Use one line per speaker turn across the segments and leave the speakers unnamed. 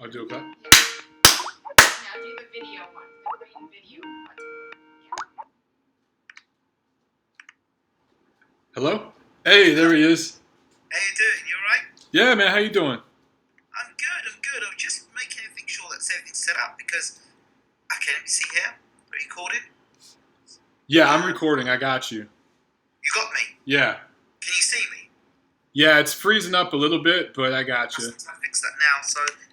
I'll do okay.
Yeah. Now do the video one. The green video button. Yeah.
Hello? Hey, there he is.
How you doing? You alright?
Yeah, man, how you doing?
I'm good. I'm just making sure that everything's set up because I can't see here. Are you recording?
Yeah, I'm recording. I got you.
You got me?
Yeah.
Can you see me?
Yeah, it's freezing up a little bit, but I got you.
I fix that now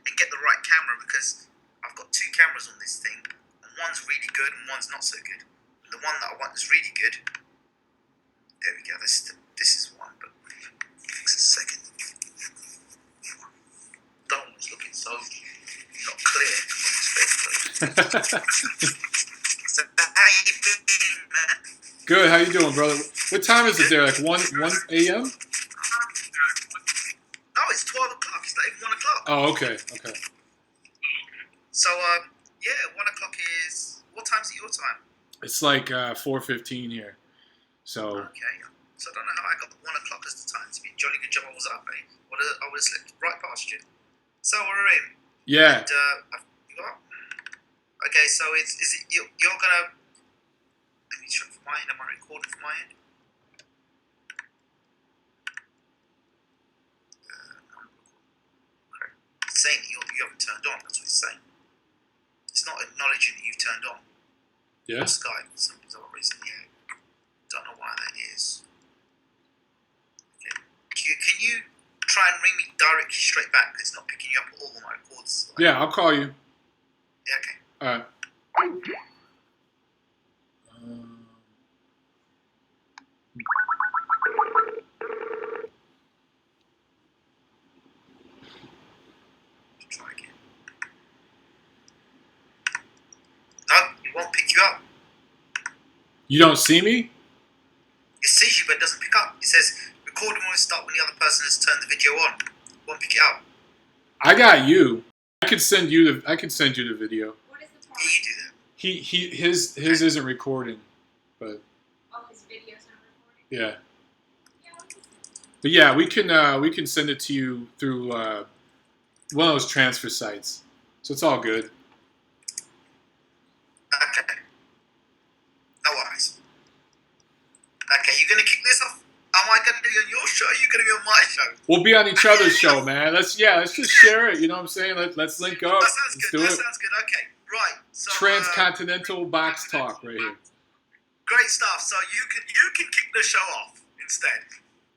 and get the right camera because I've got two cameras on this thing and one's really good and one's not so good. And the one that I want is really good. There we go. This is one, but fix a second. That one's looking so not clear. So how you doing, man?
Good, how you doing, brother? What time is it there? Like 1 a.m.?
No, it's 12 o'clock. It's not even 1 o'clock.
Oh, okay.
So, yeah, 1 o'clock is... What time is it your time?
It's like 4:15 here. So.
Okay. So I don't know how I got 1 o'clock as the time. It's been a jolly good job I was up, eh? I would have slipped right past you. So we're in.
Yeah.
And, you got... Okay, so is it... You're gonna... Let me check for my end. Am I recording for my end? It's saying that you haven't turned on. That's what it's saying. It's not acknowledging that you've turned on.
Yeah.
Skype for some bizarre reason. Yeah. Don't know why that is. Okay. Can you try and ring me directly straight back? Because it's not picking you up at all on my records.
Yeah, I'll call you.
Yeah. Okay.
All right.
Try again. No, it won't pick you up.
You don't see me?
It sees you, but it doesn't pick up. It says recording will start when the other person has turned the video on. It won't pick it up.
I got you. I could send you the video.
What is the
Yeah,
point?
you do that.
His isn't recording, but
Oh, his video's not recording?
yeah.
Yeah, we can see it.
But yeah, we can send it to you through one of those transfer sites. So it's all good.
Okay. No worries. Okay, you gonna kick this off? Am I gonna be on your show? Or are you gonna be on my show?
We'll be on each other's show, man. Let's just share it. You know what I'm saying? Let's link up.
That sounds
Let's
good.
do
That
it.
sounds good. Okay, right. So
Transcontinental box talk right here.
great stuff. So you can kick the show off instead.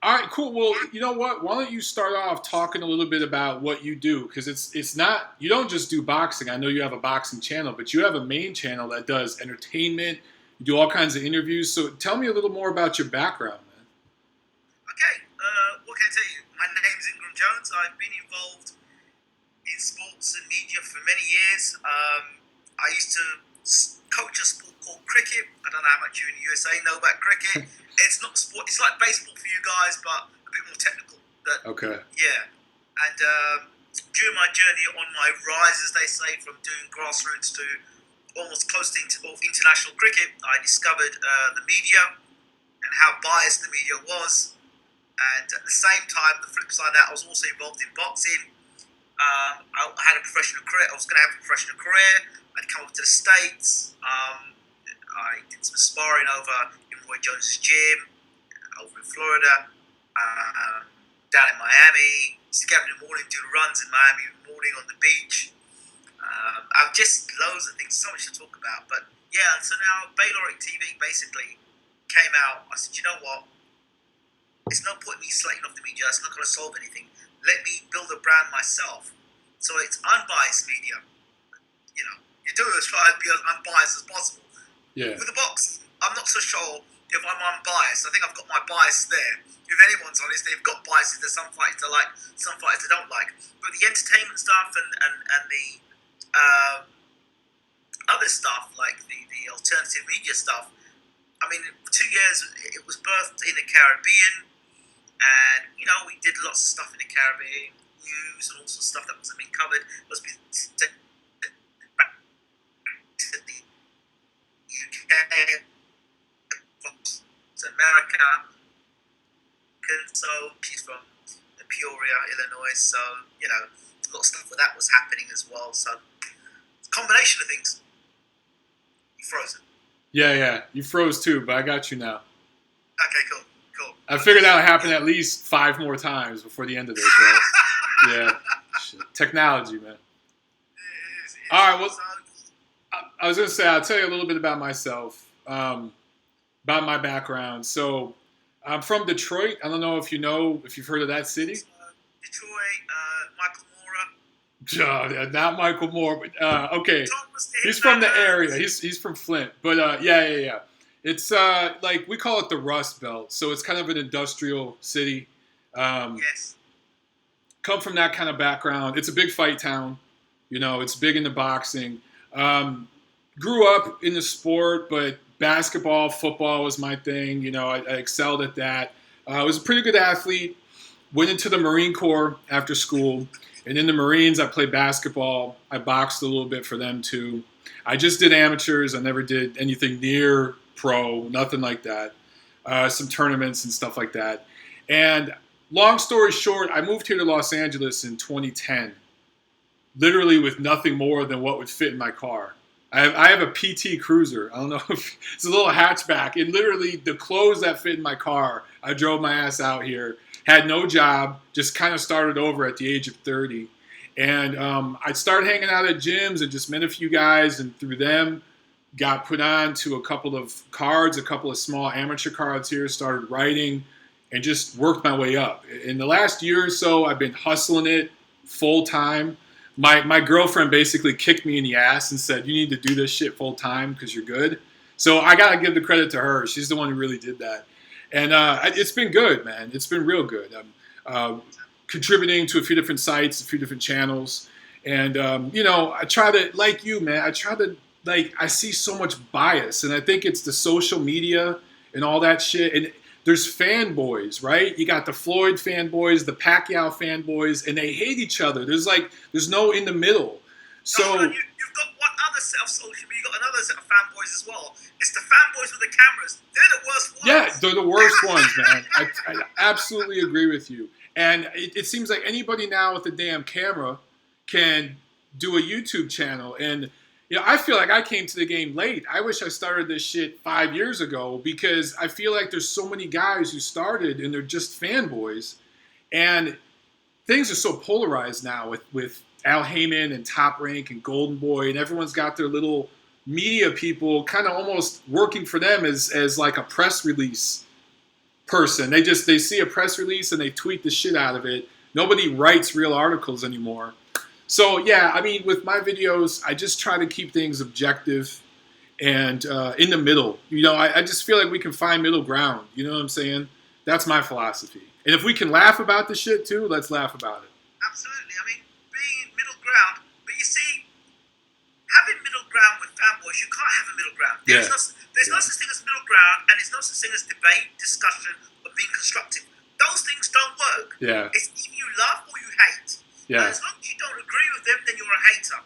All right, cool. Well, you know what? Why don't you start off talking a little bit about what you do? Because it's not, you don't just do boxing. I know you have a boxing channel, but you have a main channel that does entertainment. You do all kinds of interviews. So tell me a little more about your background, man.
Okay. What can I tell you? My name's Ingram Jones. I've been involved in sports and media for many years. I used to coach a sport called cricket. I don't know how much you in the USA know about cricket. It's not sport. It's like baseball for you guys, but a bit more technical.
Okay.
Yeah. And during my journey on my rise, as they say, from doing grassroots to almost close to international cricket, I discovered the media and how biased the media was. And at the same time, the flip side of that, I was also involved in boxing. I had a professional career. I was going to have a professional career. I'd come up to the States. I did some sparring over in Ward Jones' gym, over in Florida, down in Miami. Used to get up in the morning, do runs in Miami in the morning on the beach. I've just loads of things, so much to talk about. But yeah, so now BaylorIC TV basically came out. I said, you know what? It's no point me slating off the media. It's not going to solve anything. Let me build a brand myself. So it's unbiased media. You know, you do it as try to be as unbiased as possible.
Yeah.
With the box, I'm not so sure if I'm unbiased. I think I've got my bias there. If anyone's honest, they've got biases. There's some fighters they like, some fighters they don't like. But the entertainment stuff and the other stuff, like the alternative media stuff, I mean, for 2 years, it was birthed in the Caribbean. And, you know, we did lots of stuff in the Caribbean, news and all sorts of stuff that wasn't being covered. Was being back to the UK, to America. So she's from Peoria, Illinois. So, you know, a lot of stuff where that was happening as well. So it's a combination of things. You frozen.
Yeah. You froze too, but I got you now.
Okay, cool.
I figured that would happen at least 5 more times before the end of this, right? Yeah. Shit. Technology, man. All right, well, I was going to say, I'll tell you a little bit about myself, about my background. So I'm from Detroit. I don't know if you've heard of that city.
Detroit, Michael Moore.
Not Michael Moore, but okay. He's from the area. He's from Flint. But yeah. It's like we call it the Rust Belt. So it's kind of an industrial city.
Yes.
Come from that kind of background. It's a big fight town. It's big into boxing. Grew up in the sport, but basketball, football was my thing. I excelled at that. I was a pretty good athlete. Went into the Marine Corps after school. And in the Marines, I played basketball. I boxed a little bit for them too. I just did amateurs. I never did anything near pro, nothing like that. Some tournaments and stuff like that. And long story short, I moved here to Los Angeles in 2010, literally with nothing more than what would fit in my car. I have a PT Cruiser. I don't know if it's a little hatchback. And literally the clothes that fit in my car, I drove my ass out here. Had no job, just kind of started over at the age of 30. And I started hanging out at gyms and just met a few guys, and through them, got put on to a couple of cards, a couple of small amateur cards here, started writing, and just worked my way up. In the last year or so, I've been hustling it full time. My girlfriend basically kicked me in the ass and said, you need to do this shit full time because you're good. So I got to give the credit to her. She's the one who really did that. And it's been good, man. It's been real good. I'm contributing to a few different sites, a few different channels. And, I try to, like you, man, I see so much bias. And I think it's the social media and all that shit. And there's fanboys, right? You got the Floyd fanboys, the Pacquiao fanboys, and they hate each other. There's no in the middle. So
you've got one other set of social media. You've got another set of fanboys as well. It's the fanboys with the cameras. They're the worst ones.
Yeah, they're the worst ones, man. I absolutely agree with you. And it seems like anybody now with a damn camera can do a YouTube channel. And I feel like I came to the game late. I wish I started this shit 5 years ago, because I feel like there's so many guys who started and they're just fanboys. And things are so polarized now with Al Heyman and Top Rank and Golden Boy, and everyone's got their little media people kind of almost working for them as like a press release person. They see a press release and they tweet the shit out of it. Nobody writes real articles anymore. So yeah, I mean, with my videos, I just try to keep things objective and in the middle. I just feel like we can find middle ground. You know what I'm saying? That's my philosophy. And if we can laugh about the shit too, let's laugh about it.
Absolutely. I mean, being middle ground, but you see, having middle ground with fanboys, you can't have a middle ground. There's no such thing as middle ground, and there's no such thing as debate, discussion, or being constructive. Those things don't work.
Yeah.
It's either you love or you hate.
Yeah.
And as long as you don't agree with them, then you're a hater.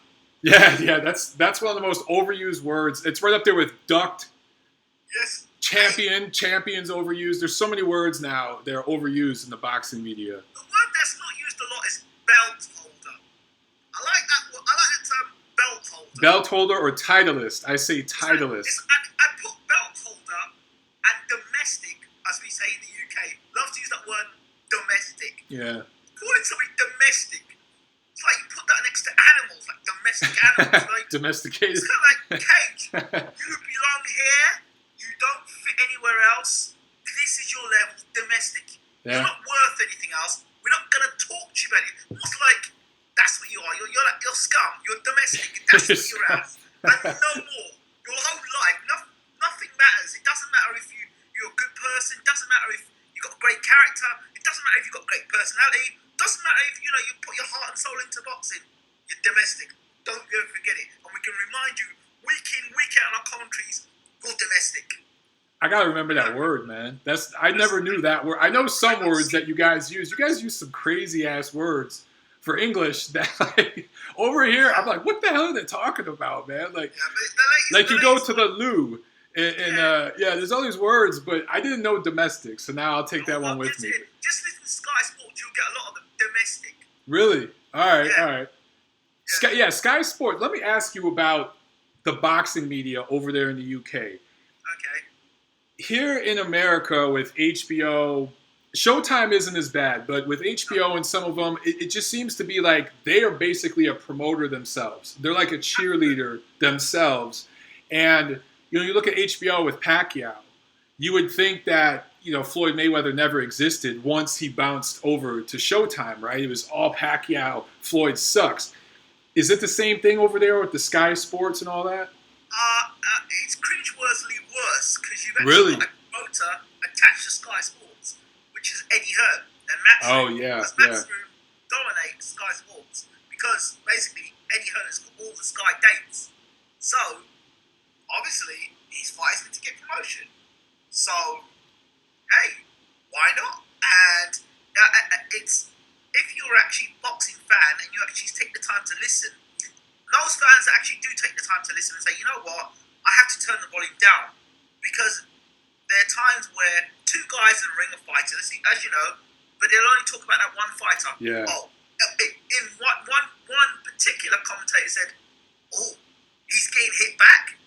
Yeah. That's one of the most overused words. It's right up there with ducked.
Yes.
Champion's overused. There's so many words now that are overused in the boxing media.
The word that's not used a lot is belt holder. I like that word. I like the term belt holder.
Belt holder or titleist. I say titleist.
I put belt holder and domestic, as we say in the UK. Love to use that word, domestic.
Yeah.
Calling somebody domestic, it's like you put that next to animals, like domestic animals. Like,
domesticated.
it's kind of like, Kate, you belong here. You don't fit anywhere else. This is your level, domestic.
Yeah.
You're not worth anything else. We're not going to talk to you about it. Almost like that's what you are. You're scum. You're domestic. That's what you're at. And no more. Your whole life, nothing matters. It doesn't matter if you're a good person. It doesn't matter if you've got a great character. It doesn't matter if you've got great personality. It doesn't matter if you put your heart and soul into boxing. You're domestic. Don't ever forget it. And we can remind you week in, week out on our commentaries, you're domestic.
I gotta remember that word, man. I never knew that word. I know some words that you guys use. You guys use some crazy ass words for English that, like, over here, I'm like, what the hell are they talking about, man? Like, like you go to the loo, and there's all these words, but I didn't know domestic, so now I'll take that one with me.
Just listen to Sky Sports, you'll get a lot of them domestic.
Really? All right,
Yeah.
all right. Sky Sport. Let me ask you about the boxing media over there in the UK.
Okay.
Here in America with HBO, Showtime isn't as bad, but with HBO and some of them, it just seems to be like they are basically a promoter themselves. They're like a cheerleader themselves. And you look at HBO with Pacquiao, you would think that Floyd Mayweather never existed once he bounced over to Showtime, right? It was all Pacquiao. Floyd sucks. Is it the same thing over there with the Sky Sports and all that?
It's cringeworthily worse because you've actually
Really?
got a promoter attached to Sky Sports, which is Eddie Hearn and Matchroom.
Oh, yeah,
Because
yeah.
Matchroom dominates Sky Sports because basically Eddie Hearn has got all the Sky dates. So obviously he's fighting to get promotion. So hey, why not? And it's if you're actually a boxing fan and you actually take the time to listen. Those fans that actually do take the time to listen and say, you know what, I have to turn the volume down because there are times where two guys in the ring are fighting, as you know, but they'll only talk about that one fighter.
Yeah.
Oh, in one particular commentator said, oh, he's getting hit back.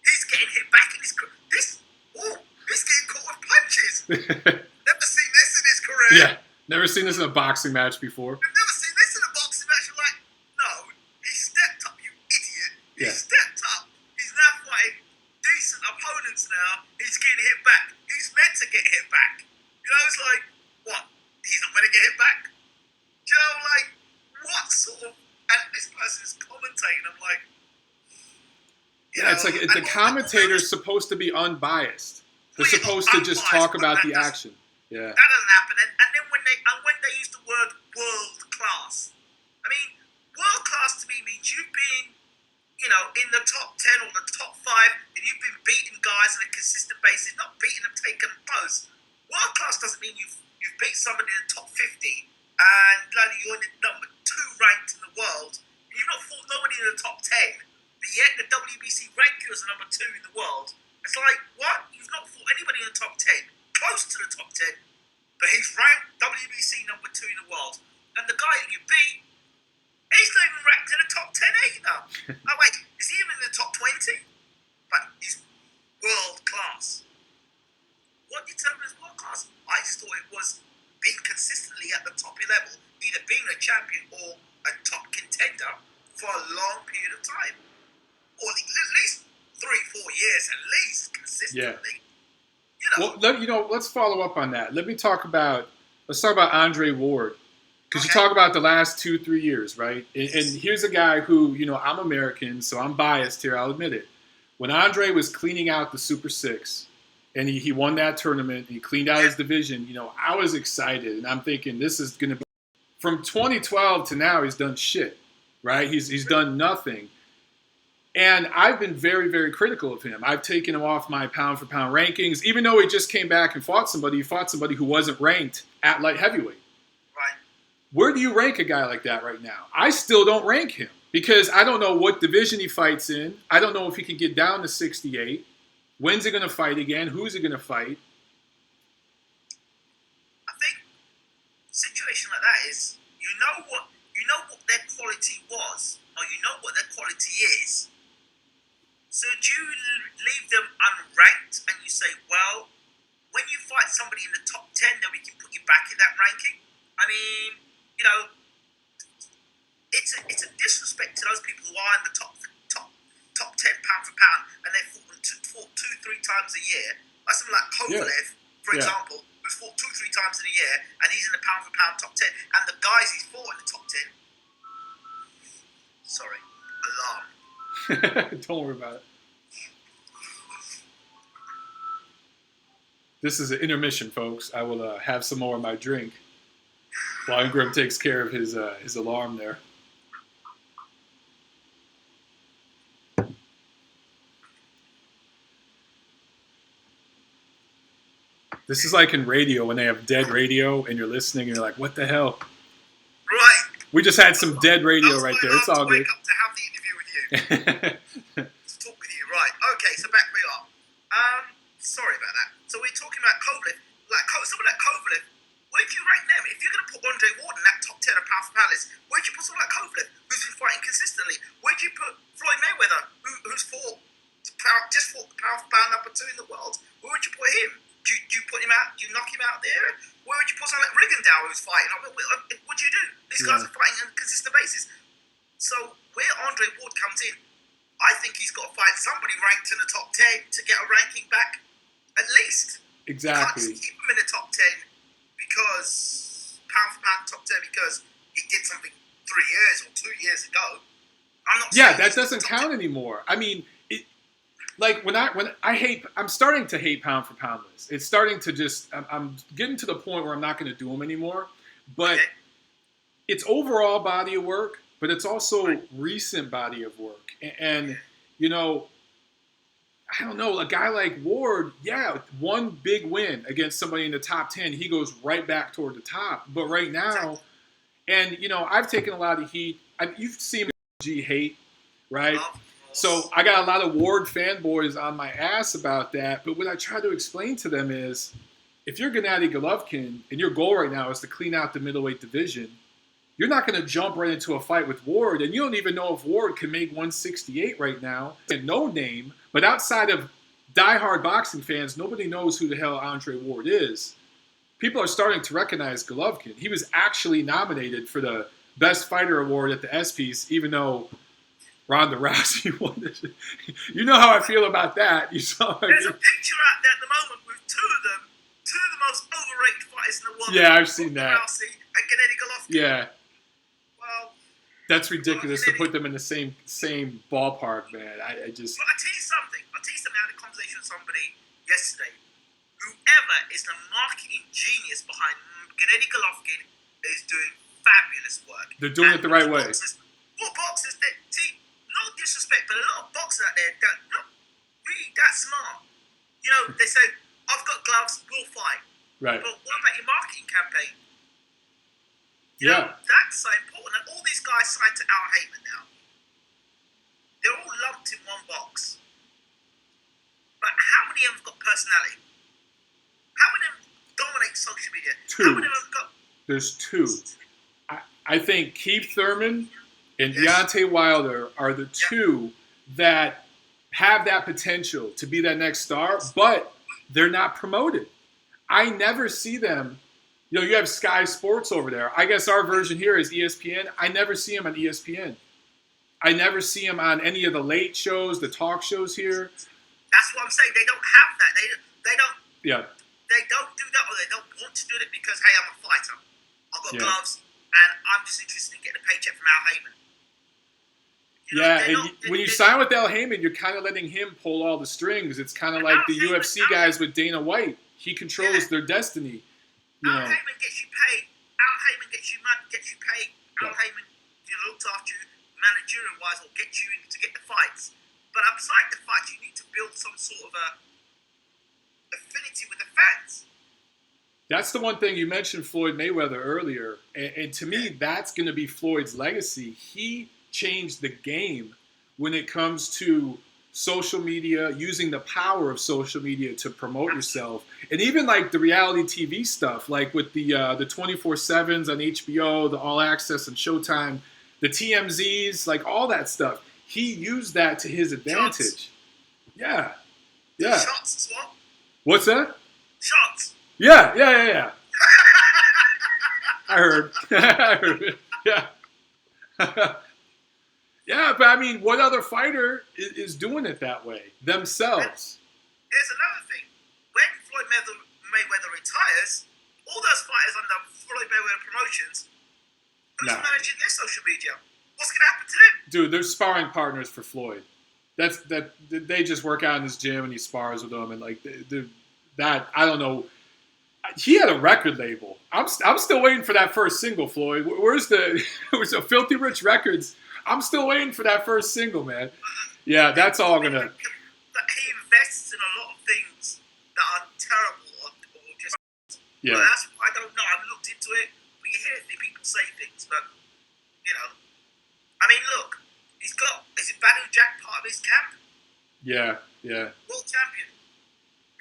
He's getting hit back in he's getting caught with punches. Never seen this in his career.
Yeah, never seen this in a boxing match before.
I've never seen this in a boxing match. You're like, no, he stepped up, you idiot. He
Yeah.
stepped up. He's now fighting decent opponents now. He's getting hit back. He's meant to get hit back. It's like, what? He's not going to get hit back? Like, what sort of... And this person's commentating. I'm like...
Yeah, it's like the commentator's supposed to be unbiased. They're supposed to just talk about the action. Yeah.
That doesn't happen. And then when they use the word world class, I mean, world class to me means you've been, in the top 10 or the top 5, and you've been beating guys on a consistent basis, not beating them, taking them close. World class doesn't mean you've beat somebody in the top 50 and you're in the number 2 ranked in the world. And you've not fought nobody in the top 10, but yet the WBC rank you as number 2 in the world. It's like, what? You've not fought anybody in the top 10, close to the top 10, but he's ranked WBC number 2 in the world. And the guy that you beat, he's not even ranked in the top 10 either. Oh, wait, is he even in the top 20? But he's world class. What determines world class? I just thought it was being consistently at the top level, either being a champion or a top contender for a long period of time. Or at least 3-4 years, at least, consistently.
Well, let's follow up on that. Let's talk about Andre Ward. Because
Okay.
you talk about the last 2-3 years, right? And here's a guy who, I'm American, so I'm biased here, I'll admit it. When Andre was cleaning out the Super 6, and he won that tournament, and he cleaned out his division, I was excited. And I'm thinking, this is going to be... From 2012 to now, he's done shit, right? He's done nothing. And I've been very, very critical of him. I've taken him off my pound-for-pound rankings. Even though he just came back and fought somebody who wasn't ranked at light heavyweight.
Right.
Where do you rank a guy like that right now? I still don't rank him because I don't know what division he fights in. I don't know if he can get down to 68. When's he going to fight again? Who's he going to fight?
I think a situation like that is, you know what their quality was, or you know what their quality is. So do you leave them unranked and you say, well, when you fight somebody in the top 10, then we can put you back in that ranking? I mean, it's a disrespect to those people who are in the top 10 pound for pound, and they fought 2-3 times a year. Like something like Kovalev, for example, who's fought 2-3 times in a year, and he's in the pound for pound top 10, and the guys he's fought in the top 10. Sorry, alarm.
Don't worry about it. This is an intermission, folks. I will have some more of my drink while Ingram takes care of his alarm there. This is like in radio when they have dead radio and you're listening and you're like, what the hell?
Right.
We just had some dead radio right there. It's all good.
Wake up to have the interview with you. To talk with you, right? Okay, so back we are. Sorry about that. So we're talking about Kovalev, someone like Kovalev. Where do you rank them? If you're going to put Andre Ward in that top 10 of pound for pound list, where'd you put someone like Kovalev, who's been fighting consistently? Where'd you put Floyd Mayweather, who's just fought the pound for pound number 2 in the world? Where would you put him? Do you put him out? Do you knock him out there? Where would you put someone like Rigondeaux who's fighting? What do you do? These guys are fighting on a consistent basis. So where Andre Ward comes in, I think he's got to fight somebody ranked in the top 10 to get a ranking back, at least.
Exactly.
You can't keep him in the top 10 because pound for pound top 10 because he did something 3 years or 2 years ago. I'm not.
Yeah, that doesn't count anymore. I mean, I'm starting to hate pound for pound lists. It's starting to just. I'm getting to the point where I'm not going to do them anymore. But it's overall body of work, but it's also recent body of work. And you know, I don't know, a guy like Ward, one big win against somebody in the top 10, he goes right back toward the top. But right now, and you know, I've taken a lot of heat. You've seen G hate, right? So I got a lot of Ward fanboys on my ass about that. But what I try to explain to them is, if you're Gennady Golovkin and your goal right now is to clean out the middleweight division, you're not going to jump right into a fight with Ward, and you don't even know if Ward can make 168 right now. And no name, but outside of diehard boxing fans, nobody knows who the hell Andre Ward is. People are starting to recognize Golovkin. He was actually nominated for the Best Fighter Award at the ESPYs, even though Ronda Rousey won it. You know how I feel about that. You saw.
There's a picture out there at the moment with two of the most overrated fighters in the world.
Yeah, I've seen that.
Rousey and Gennady Golovkin.
Yeah.
Well,
that's ridiculous to put them in the same ballpark, man. I just.
But I'll tell you something. I had a conversation with somebody yesterday. Whoever is the marketing genius behind Gennady Golovkin is doing fabulous work.
They're doing it the right way.
What boxers that see? No disrespect, but a lot of boxers out there that not really that smart. You know, they say, "I've got gloves, we'll fight."
Right.
But what about your marketing campaign? You
Yeah.
know, that's so important. And all these guys signed to Al Heyman now. They're all lumped in one box. But how many of them have got personality? How many of them dominate social media?
Two.
How many of them have got...
There's two. I think Keith Thurman and Deontay Wilder are the two that have that potential to be that next star, but they're not promoted. I never see them. You know, you have Sky Sports over there. I guess our version here is ESPN. I never see them on ESPN. I never see them on any of the late shows, the talk shows here.
That's what I'm saying. They don't have that. They don't.
Yeah.
They don't do that, or they don't want to do it because, hey, I'm a fighter. I've got gloves, and I'm just interested in getting a paycheck from Al Heyman. You know,
when you sign with Al Heyman, you're kind of letting him pull all the strings. It's kind of like the UFC guys with Dana White. He controls their destiny. You know.
Al Heyman gets you paid. Al Heyman gets you money, gets you paid. Al Heyman looks after you managerial-wise or gets you in to get the fights. But outside the fights, you need to build some sort of a affinity with the fans.
That's the one thing you mentioned, Floyd Mayweather earlier, and to me, that's going to be Floyd's legacy. He changed the game when it comes to social media, using the power of social media to promote yourself, and even like the reality TV stuff, like with the 24/7s on HBO, the All Access and Showtime, the TMZs, like all that stuff. He used that to his advantage.
Shots.
Yeah.
Shots as well.
What's that?
Shots.
Yeah. I heard. it. Yeah. Yeah, but I mean, what other fighter is doing it that way themselves?
Here's another thing. When Floyd Mayweather retires, all those fighters under Floyd Mayweather Promotions, who's managing their social media? What's going to happen to them?
Dude, they're sparring partners for Floyd. They just work out in his gym and he spars with them, and like I don't know. He had a record label. I'm still waiting for that first single, Floyd. Where's the Filthy Rich Records? I'm still waiting for that first single, man. Yeah, that's all gonna.
That he invests in a lot of things that are terrible or just.
Yeah.
That's, I don't know. I've looked into it, but you hear people say things, but you know. I mean, look, he's got. Is it Badu Jack part of his camp?
Yeah.
World champion.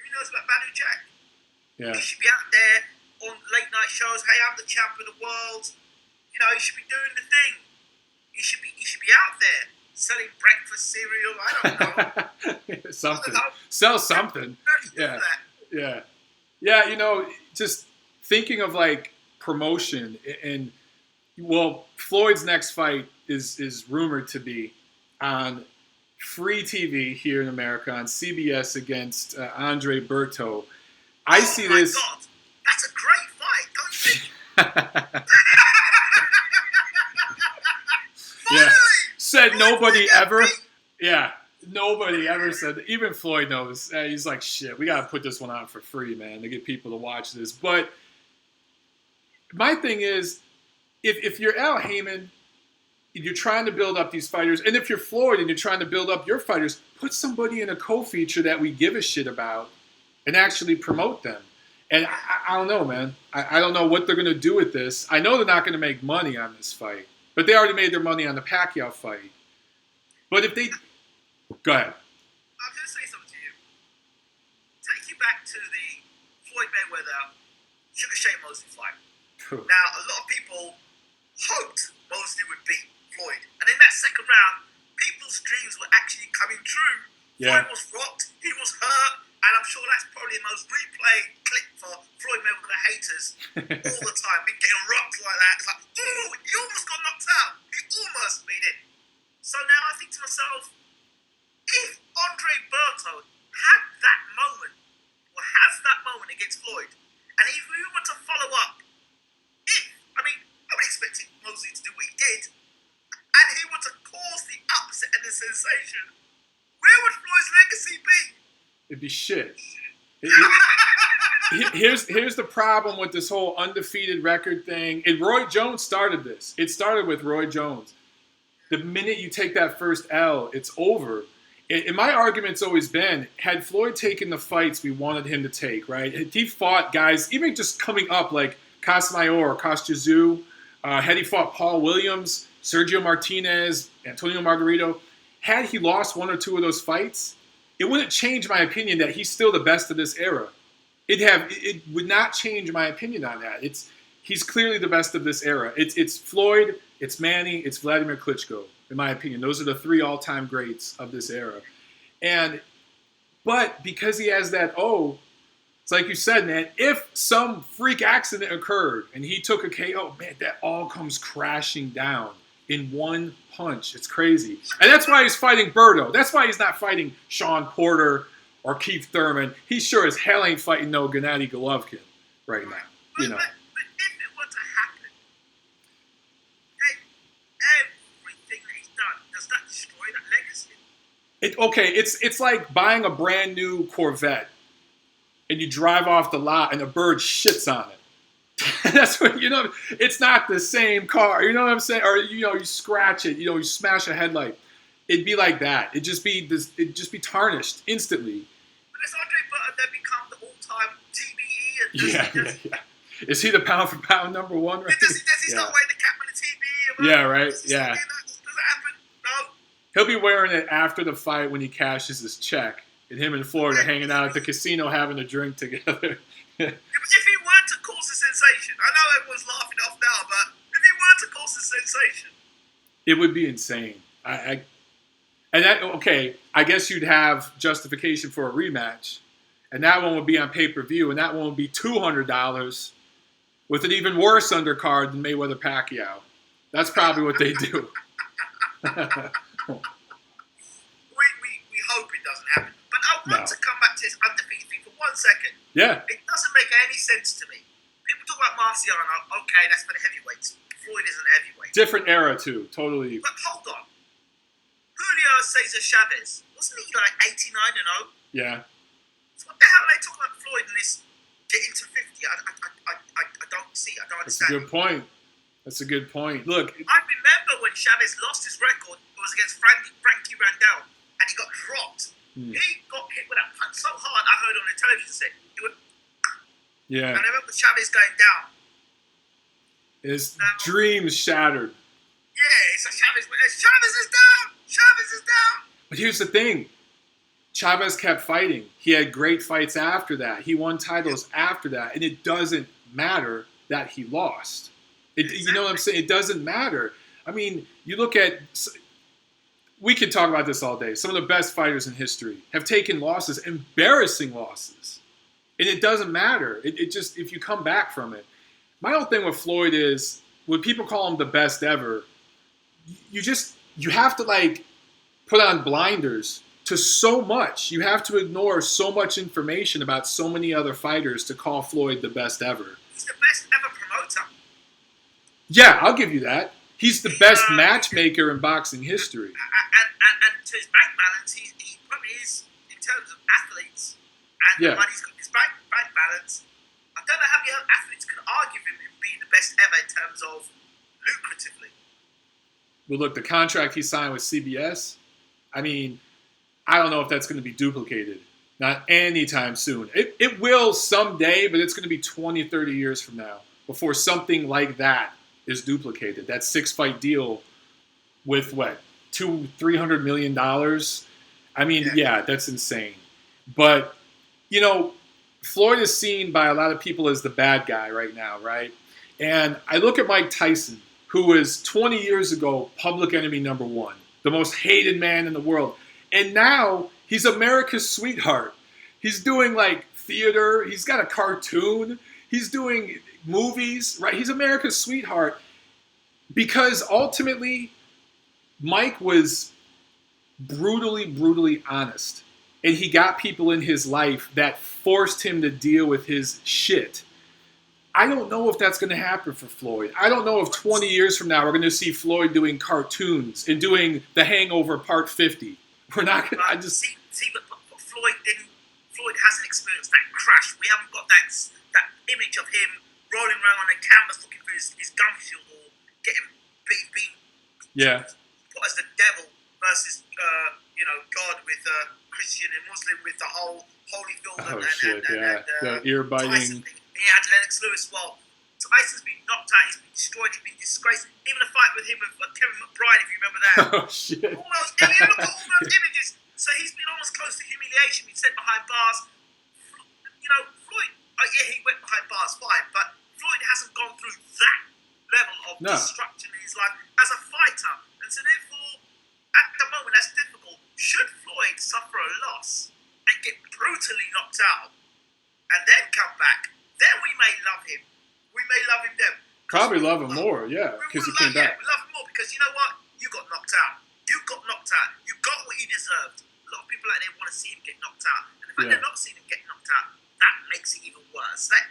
Who knows about Badu Jack?
Yeah.
He should be out there on late night shows. Hey, I'm the champ of the world. You he should be doing the thing. He should be out there selling breakfast cereal. I don't know.
Something.
I don't know.
Sell something.
Yeah.
Yeah. Yeah, just thinking of like promotion and well, Floyd's next fight is rumored to be on free TV here in America on CBS against Andre Berto. I see this.
Oh my God, that's a great fight, don't you think?
Yeah. Said nobody ever. Yeah. Nobody ever said that. Even Floyd knows. He's like, shit, we got to put this one on for free, man, to get people to watch this. But my thing is, if you're Al Heyman, you're trying to build up these fighters, and if you're Floyd and you're trying to build up your fighters, put somebody in a co-feature that we give a shit about and actually promote them. And I don't know, man. I don't know what they're going to do with this. I know they're not going to make money on this fight, but they already made their money on the Pacquiao fight. But if they... Go ahead.
I'm going to say something to you. Take you back to the Floyd Mayweather, Sugar Shane Mosley fight. Now, a lot of people hoped Mosley would beat Floyd. And in that second round, people's dreams were actually coming true.
Yeah.
Floyd was rocked, he was hurt, and I'm sure that's probably the most replayed clip for Floyd Mayweather haters all the time. Been getting rocked like that. It's like, ooh, he almost got knocked out. He almost made it. So now I think to myself, if Andre Berto had that moment, or has that moment against Floyd, and if we were to follow up, I would expect Mosley to do what he did, and he were to cause the upset and the sensation, where would Floyd's legacy be?
It'd be shit. Here's the problem with this whole undefeated record thing. And Roy Jones started this. It started with Roy Jones. The minute you take that first L, it's over. And my argument's always been, had Floyd taken the fights we wanted him to take, right? Had he fought guys, even just coming up like Casamayor, Costa, had he fought Paul Williams, Sergio Martinez, Antonio Margarito, had he lost one or two of those fights, it wouldn't change my opinion that he's still the best of this era. It would not change my opinion on that. He's clearly the best of this era. It's Floyd, it's Manny, it's Vladimir Klitschko, in my opinion. Those are the three all-time greats of this era. But because he has that it's like you said, man, if some freak accident occurred and he took a KO, man, that all comes crashing down in one punch. It's crazy. And that's why he's fighting Berto. That's why he's not fighting Sean Porter or Keith Thurman. He sure as hell ain't fighting no Gennady Golovkin right now.
But if it were to happen, then everything that he's done, does that destroy that legacy?
It's like buying a brand new Corvette and you drive off the lot and a bird shits on it. That's what, it's not the same car. You know what I'm saying? Or, you scratch it, you smash a headlight. It'd be like that. It'd just be tarnished instantly.
But is Andre Berto then become the all-time TBE?
Yeah. Is he the pound for pound number one? Right?
Does he start wearing the cap with the TBE?
Yeah, right. Yeah.
Does that happen? No.
He'll be wearing it after the fight when he cashes his check. And him and Florida hanging out at the casino having a drink together.
If he were to cause a sensation, I know everyone's laughing off now, but if he were to cause a sensation,
it would be insane. I guess you'd have justification for a rematch, and that one would be on pay-per-view, and that one would be $200 with an even worse undercard than Mayweather Pacquiao. That's probably what they do.
we hope it doesn't happen. But I want to come back to this undefeated thing for 1 second.
Yeah.
It doesn't make any sense to me. People talk about Marciano. Okay, that's for the heavyweights. Floyd isn't a heavyweight.
Different era, too. Totally.
But hold on. Julio Cesar Chavez, wasn't he like 89-0?
Yeah.
So what the hell are they talking about Floyd in this getting to 50? I don't see. I don't
That's a
understand.
good point. That's a good point. Look.
I remember when Chavez lost his record, it was against Frankie Randall, and he got dropped. He got hit with that punch so hard, I heard on the television set. He would.
Yeah.
And I remember Chavez going down.
His dreams shattered.
Yeah, it's a Chavez is down! Chavez is down!
But here's the thing. Chavez kept fighting. He had great fights after that. He won titles after that. And it doesn't matter that he lost. You know what I'm saying? It doesn't matter. I mean, you look at. We could talk about this all day. Some of the best fighters in history have taken losses, embarrassing losses, and it doesn't matter. It just if you come back from it. My whole thing with Floyd is when people call him the best ever, you have to like put on blinders to so much. You have to ignore so much information about so many other fighters to call Floyd the best ever.
He's the best ever promoter.
Yeah, I'll give you that. He's the best matchmaker in boxing history.
And to his bank balance, he probably is in terms of athletes and the money he's got in his bank balance. I don't know how many other athletes can argue him being the best ever in terms of lucratively.
Well, look, the contract he signed with CBS, I mean, I don't know if that's going to be duplicated. Not anytime soon. It will someday, but it's going to be 20, 30 years from now before something like that is duplicated. That 6-fight deal with what, $200-300 million? I mean, yeah, that's insane. But, you know, Floyd is seen by a lot of people as the bad guy right now, right? And I look at Mike Tyson, who was 20 years ago public enemy number one, the most hated man in the world. And now he's America's sweetheart. He's doing like theater. He's got a cartoon. He's doing movies, right? He's America's sweetheart because ultimately Mike was brutally, brutally honest. And he got people in his life that forced him to deal with his shit. I don't know if that's going to happen for Floyd. I don't know if 20 years from now we're going to see Floyd doing cartoons and doing The Hangover Part 50. We're not going to...
But Floyd hasn't experienced that crash. We haven't got that image of him rolling around on a canvas looking for his gum shield or getting being put as the devil versus God with Christian and Muslim with the whole Holyfield
the ear biting.
He had Lennox Lewis. Well, Tyson's been knocked out. He's been destroyed. He's been disgraced. Even a fight with him with Kevin McBride, if you remember that.
Oh shit!
Look at all those images. So he's been almost close to humiliation. He's sent behind bars. Floyd. He went behind bars, fine, but Floyd hasn't gone through that level of destruction in his life as a fighter, and so therefore, at the moment, that's difficult. Should Floyd suffer a loss and get brutally knocked out, and then come back, then we may love him. We may love him then.
Probably love him more, yeah, because he came back.
We love him more because you know what? You got knocked out. You got knocked out. You got what you deserved. A lot of people out there want to see him get knocked out, and if they're not seeing him get knocked out, that makes it even worse. That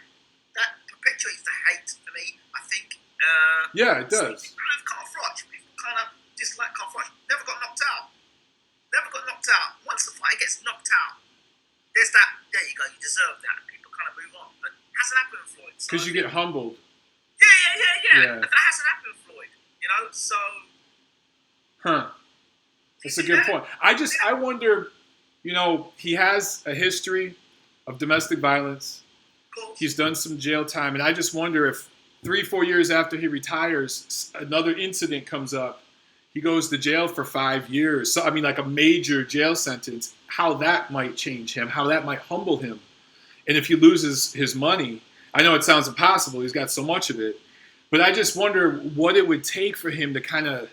perpetuates the hate for me. I think.
Yeah, it does.
People kind of dislike Carl Froch. Never got knocked out. Never got knocked out. Once the fighter gets knocked out, there's that. There you go. You deserve that. People kind of move on, but it hasn't happened with Floyd.
Because you get humbled.
Yeah. But that hasn't happened with Floyd. So.
That's a good point. I wonder. He has a history of domestic violence. He's done some jail time, and I just wonder if 3-4 years after he retires, another incident comes up. He goes to jail for 5 years. So, I mean, like a major jail sentence, how that might change him, how that might humble him. And if he loses his money, I know it sounds impossible. He's got so much of it. But I just wonder what it would take for him to kind of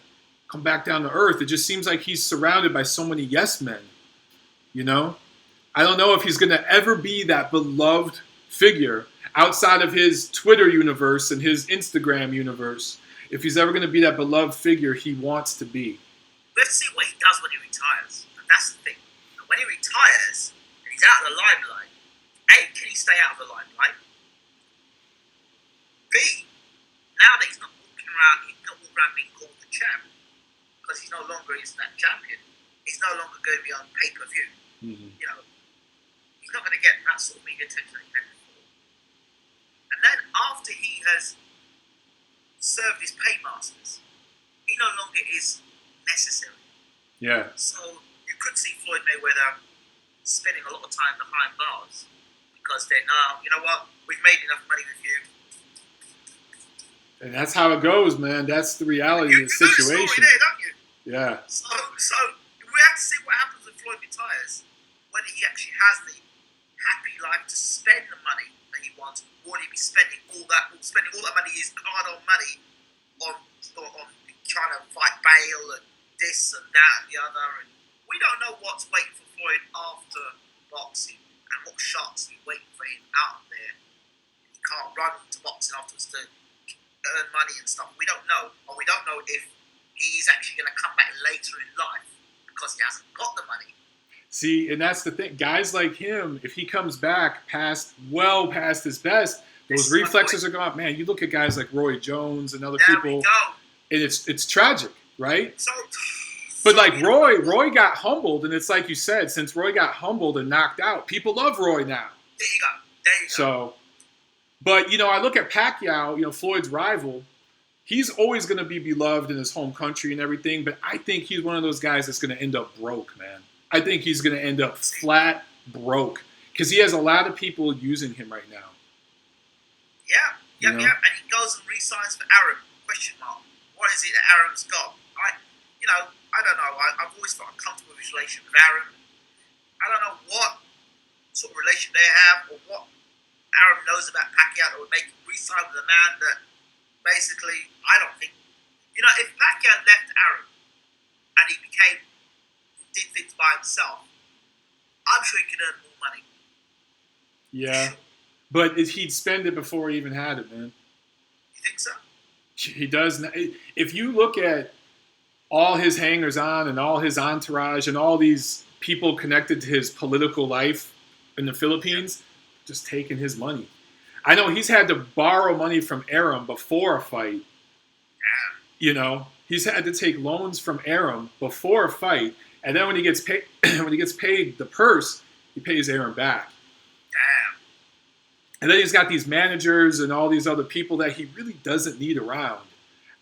come back down to earth. It just seems like he's surrounded by so many yes men, I don't know if he's going to ever be that beloved figure outside of his Twitter universe and his Instagram universe, if he's ever going to be that beloved figure he wants to be.
Let's see what he does when he retires. And that's the thing. When he retires and he's out of the limelight, A, can he stay out of the limelight? B, now that he's not walking around being called the champ, because he's no longer that champion, he's no longer going to be on pay-per-view.
Mm-hmm.
He's not going to get that sort of media attention that he had before. And then after he has served his paymasters, he no longer is necessary.
Yeah. So
you could see Floyd Mayweather spending a lot of time behind bars because they're now, you know what, we've made enough money with you.
And that's how it goes, man. That's the reality of the situation.
You know the story there, don't you?
Yeah.
So we have to see what happens when Floyd retires, whether he actually has the happy life to spend the money that he wants, would he be spending all that money, his hard-earned money, on trying to fight Bale and this and that and the other? And we don't know what's waiting for Floyd after boxing and what shots he's waiting for him out there. He can't run to boxing afterwards to earn money and stuff. We don't know, and we don't know if he's actually going to come back later in life because he hasn't got the money.
See, and that's the thing. Guys like him, if he comes back well past his best, those reflexes are going up. Man, you look at guys like Roy Jones and other people, and it's tragic, right? But like Roy got humbled, and it's like you said, since Roy got humbled and knocked out, people love Roy now.
There you go.
So, but I look at Pacquiao, Floyd's rival. He's always going to be beloved in his home country and everything, but I think he's one of those guys that's going to end up broke, man. I think he's going to end up flat broke because he has a lot of people using him right now.
Yeah. And he goes and re-signs for Arum. Question mark. What is it that Arum's got? I don't know. I've always felt uncomfortable with his relation with Arum. I don't know what sort of relation they have or what Arum knows about Pacquiao that would make him re-sign with a man that basically, I don't think, if Pacquiao left Arum and he did things by himself, I'm sure he could earn more money.
Yeah. But he'd spend it before he even had it, man.
You think so?
He does. If you look at all his hangers-on and all his entourage and all these people connected to his political life in the Philippines, just taking his money. I know he's had to borrow money from Arum before a fight. He's had to take loans from Arum before a fight, and then when he gets paid the purse, he pays Arum back.
Damn.
And then he's got these managers and all these other people that he really doesn't need around.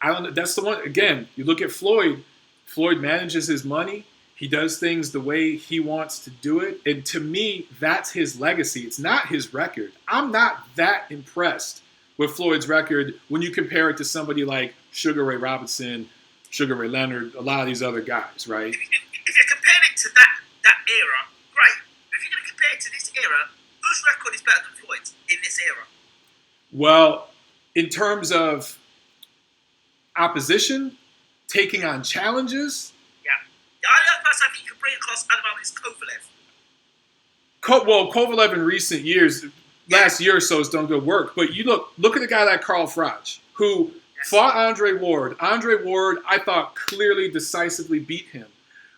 I don't know. That's the one. Again, you look at Floyd. Floyd manages his money. He does things the way he wants to do it. And to me, that's his legacy. It's not his record. I'm not that impressed with Floyd's record when you compare it to somebody like Sugar Ray Robinson, Sugar Ray Leonard, a lot of these other guys, right?
If you're comparing it to that era, great. But if you're going to compare it to this era, whose record is better than Floyd's in this era?
Well, in terms of opposition, taking on challenges.
The only person I think you can bring across at the moment is Kovalev.
Kovalev in recent years, last year or so, has done good work. But you look at a guy like Carl Froch, who fought Andre Ward. Andre Ward, I thought, clearly, decisively beat him.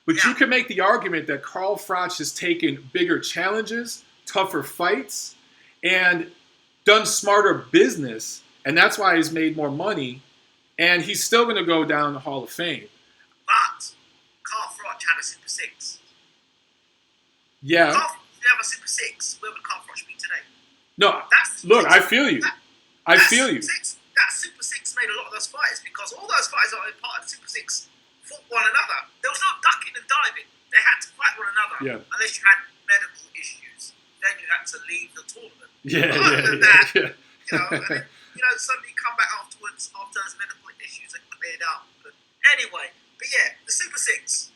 But you can make the argument that Carl Froch has taken bigger challenges, tougher fights, and done smarter business. And that's why he's made more money. And he's still going to go down the Hall of Fame.
But Carl Froch had a Super 6.
Yeah.
Carl Froch didn't have a Super 6. Where would Carl Froch be today?
No, look, I feel you. I feel you.
That Super 6 made a lot of those fighters because all those fighters that were part of the Super 6 fought one another. There was no ducking and diving. They had to fight one another.
Yeah.
Unless you had medical issues. Then you had to leave the tournament. Somebody come back afterwards after those medical issues are cleared up. But anyway, the Super 6,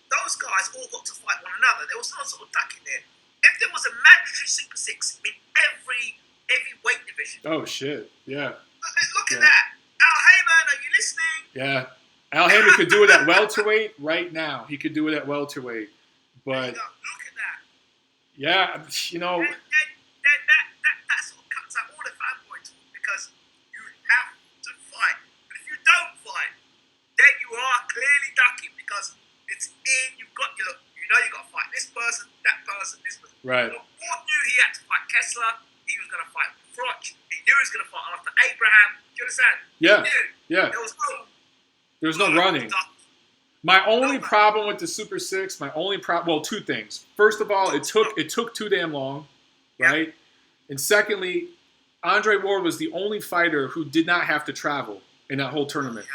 those guys all got to fight one another. There was no sort of ducking there. If there was a mandatory Super 6 in every weight division.
Oh, shit. Yeah.
Look at that. Al Heyman, are you listening?
Yeah. Al Heyman could do it at welterweight right now. He could do it at welterweight. But,
look at that.
Yeah,
Then that sort of cuts out all the fanboy talk because you have to fight. But if you don't fight, then you are clearly ducking because it's in, you've got to fight this person, this person.
Right.
But Ward knew he had to fight Kessler. He was going to fight Froch. He knew he was going to fight after Abraham. Do you understand?
Yeah.
He knew.
Yeah. There was no running. My only problem with the Super 6, two things. First of all, it took too damn long, right? And secondly, Andre Ward was the only fighter who did not have to travel in that whole tournament.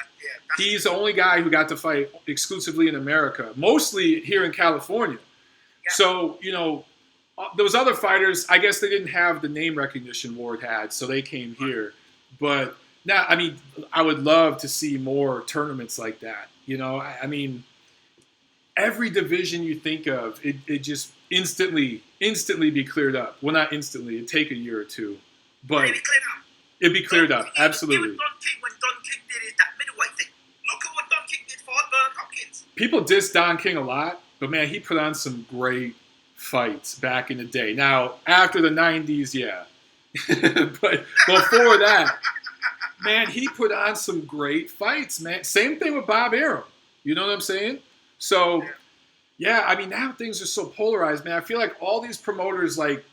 He's the only guy who got to fight exclusively in America, mostly here in California. Yeah. So, those other fighters, I guess they didn't have the name recognition Ward had, so they came here. But now, I would love to see more tournaments like that. Every division you think of, it just instantly instantly be cleared up. Well, not instantly. It'd take a year or two, but
Really cleared up.
it'd be cleared up. Absolutely.
Even Don King, when Don King did that middleweight thing, look at what Don King did for Bernard Hopkins.
People diss Don King a lot, but man, he put on some great fights back in the day. Now, after the 90s, yeah. But before that, man, he put on some great fights, man. Same thing with Bob Arum. You know what I'm saying? So, yeah, I mean, now things are so polarized, man. I feel like all these promoters, like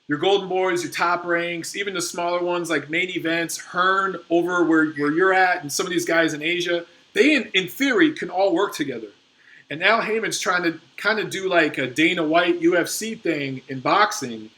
your Golden Boys, your Top Ranks, even the smaller ones like Main Events, Hearn over where you're at, and some of these guys in Asia, they, in theory, can all work together. And Al Heyman's trying to kind of do like a Dana White UFC thing in boxing.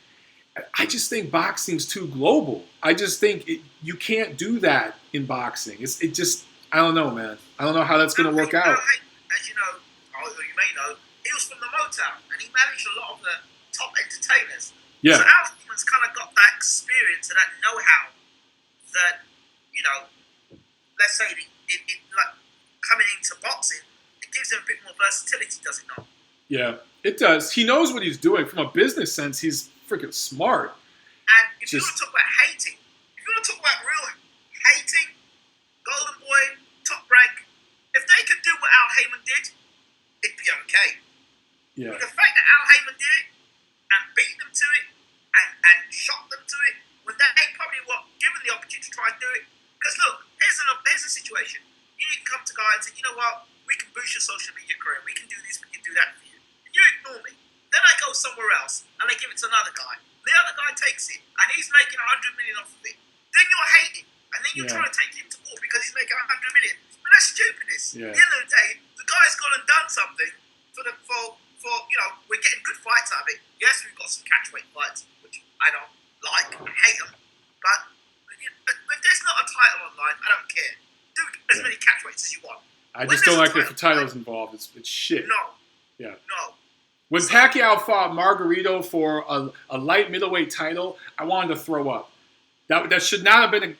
I just think boxing's too global. I just think you can't do that in boxing. It just, I don't know, man. I don't know how that's going to work out.
As you know, or you may know, he was from the Motown, and he managed a lot of the top entertainers.
Yeah.
So Al Heyman's kind of got that experience and that know-how that, you know, let's say like coming into boxing, it gives him a bit more versatility, does it not?
Yeah, it does. He knows what he's doing. From a business sense, he's freaking smart.
And if you want to talk about hating, if you want to talk about real hating, Golden Boy, Top Rank, if they could do what Al Heyman did, it'd be okay.
Yeah.
But the fact that Al Heyman did it and beat them to it and shocked them to it, when they probably were given the opportunity to try and do it. Because look, here's a situation. You can come to guy and say, you know what, we can boost your social media career, we can do this, we can do that for you. And you ignore me. Then I go somewhere else and they give it to another guy. The other guy takes it and he's making 100 million off of it. Then you're hating. And then you're trying to take him to court because he's making 100 million. But that's stupidness.
Yeah.
At the end of the day, the guy's gone and done something for you know, we're getting good fights out of it. Yes, we've got some catchweight fights, which I don't like, I hate them. But if there's not a title online, I don't care. Do as many catchweights as you want.
I just don't like it if the title's involved. It's shit.
No.
Yeah.
No.
When Pacquiao fought Margarito for a light middleweight title, I wanted to throw up. That should not have been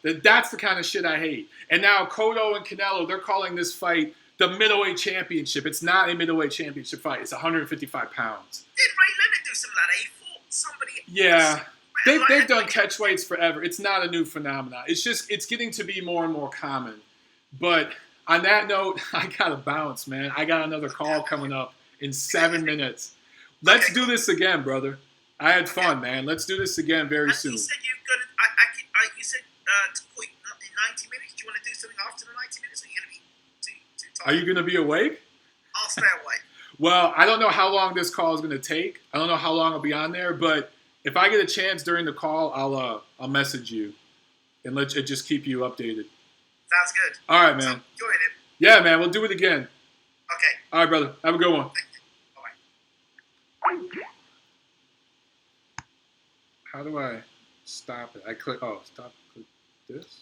that's the kind of shit I hate. And now Cotto and Canelo, they're calling this fight the middleweight championship. It's not a middleweight championship fight. It's 155 pounds.
Did Ray Leonard do something like that? He fought somebody.
Yeah. They've done catchweights forever. It's not a new phenomenon. It's getting to be more and more common. But on that note, I gotta bounce, man. I got another call coming up in 7 minutes. Let's do this again, brother. I had fun, man. Let's do this again very soon.
You said you're gonna. You said to put in 90 minutes. Do you want to do something after the 90 minutes? Or are you gonna be too tired?
Are you gonna be awake?
I'll stay awake.
Well, I don't know how long this call is gonna take. I don't know how long I'll be on there, but if I get a chance during the call, I'll message you and let it just keep you updated.
Sounds good.
All right, man.
So, enjoyed it.
Yeah, man. We'll do it again.
Okay.
All right, brother. Have a good one.
Thank you. Bye.
How do I stop it? I click. Oh, stop. Click this.